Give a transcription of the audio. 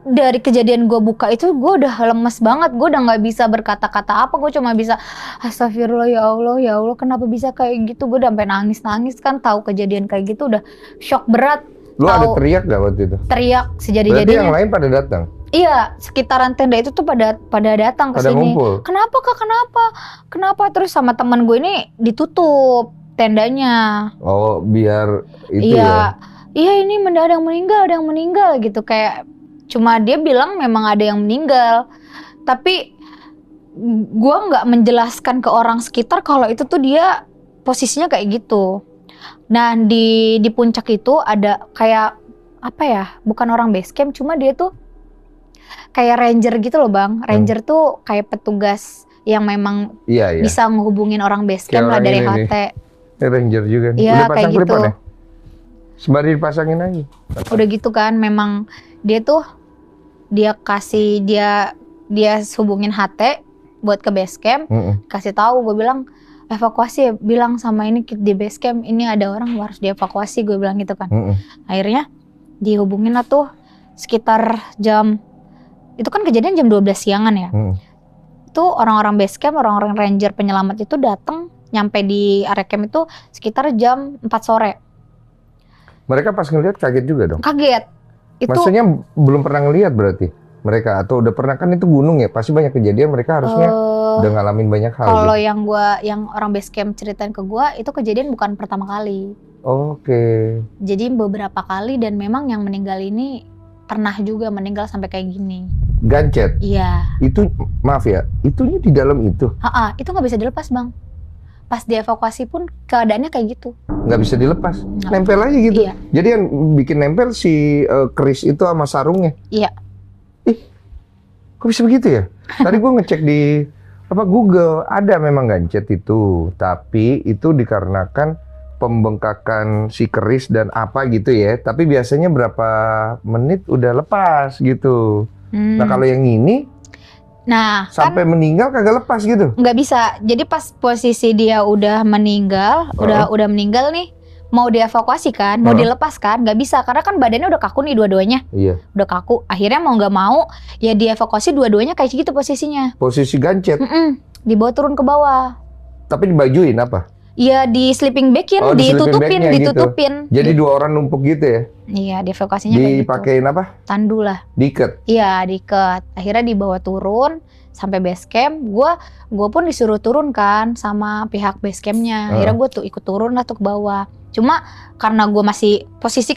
dari kejadian gue buka itu gue udah lemes banget, gue udah nggak bisa berkata-kata apa, gue cuma bisa astagfirullah ya Allah kenapa bisa kayak gitu, gue udah sampai nangis kan, tahu kejadian kayak gitu udah shock berat. Lu ada teriak gak waktu itu? Teriak sejadi-jadinya. Berarti yang lain pada datang? Iya, sekitaran tenda itu tuh pada datang ke pada sini. ngumpul. Kenapa Kak? Kenapa? Terus sama teman gue ini ditutup tendanya. Oh, biar itu ya. Iya, ini ada yang meninggal gitu, kayak cuma dia bilang memang ada yang meninggal. Tapi gue nggak menjelaskan ke orang sekitar kalau itu tuh dia posisinya kayak gitu. Nah, di puncak itu ada kayak apa ya? Bukan orang base camp, cuma dia tuh kayak ranger gitu loh Bang. Ranger tuh kayak petugas yang memang bisa ngehubungin orang base camp lah dari HT. Ranger juga nih. Iya, Udah pasang kayak gitu. Ya? Sembari dipasangin aja. Udah gitu kan, memang dia tuh dia hubungin HT buat ke base camp, kasih tahu, gue bilang evakuasi, bilang sama ini di base camp ini ada orang harus dievakuasi, gue bilang gitu kan. Akhirnya dihubungin lah tuh sekitar jam, itu kan kejadian jam 12 siangan ya. Itu orang-orang base camp, orang-orang ranger penyelamat itu datang nyampe di area camp itu sekitar jam 4 sore. Mereka pas ngeliat kaget juga dong? Kaget. Itu maksudnya belum pernah ngeliat berarti mereka, atau udah pernah? Kan itu gunung ya, pasti banyak kejadian, mereka harusnya udah ngalamin banyak hal. Kalau gitu. yang orang base camp ceritain ke gua, itu kejadian bukan pertama kali. Oke. Jadi beberapa kali, dan memang yang meninggal ini pernah juga meninggal sampai kayak gini. Gancet? Iya. Itu, maaf ya, itunya di dalam itu? Itu nggak bisa dilepas Bang. Pas dievakuasi pun keadaannya kayak gitu. Nggak bisa dilepas? Nempel aja gitu? Iya. Jadi yang bikin nempel si keris itu sama sarungnya? Iya. Kok bisa begitu ya? Tadi gue ngecek di Google, ada memang gancet itu, tapi itu dikarenakan pembengkakan si keris dan apa gitu ya. Tapi biasanya berapa menit udah lepas gitu. Nah kalau yang ini, sampai meninggal kagak lepas gitu? Nggak bisa. Jadi pas posisi dia udah meninggal, udah meninggal nih, mau dievakuasi kan, mau dilepas kan, nggak bisa karena kan badannya udah kaku nih dua-duanya. Iya. Udah kaku. Akhirnya mau nggak mau ya dievakuasi dua-duanya kayak gitu posisinya. Posisi gancet. Dibawa turun ke bawah. Tapi dibajuin apa? Iya, di sleeping bag-in, ditutupin. Gitu. Jadi dua orang numpuk gitu ya? Iya, dievakuasinya kayak gitu. Dipakein apa? Tandu lah. Diikat? Iya, diikat. Akhirnya dibawa turun sampai base camp. Gue pun disuruh turun kan sama pihak base camp-nya. Akhirnya gue tuh ikut turun lah tuh ke bawah. Cuma karena gue masih posisi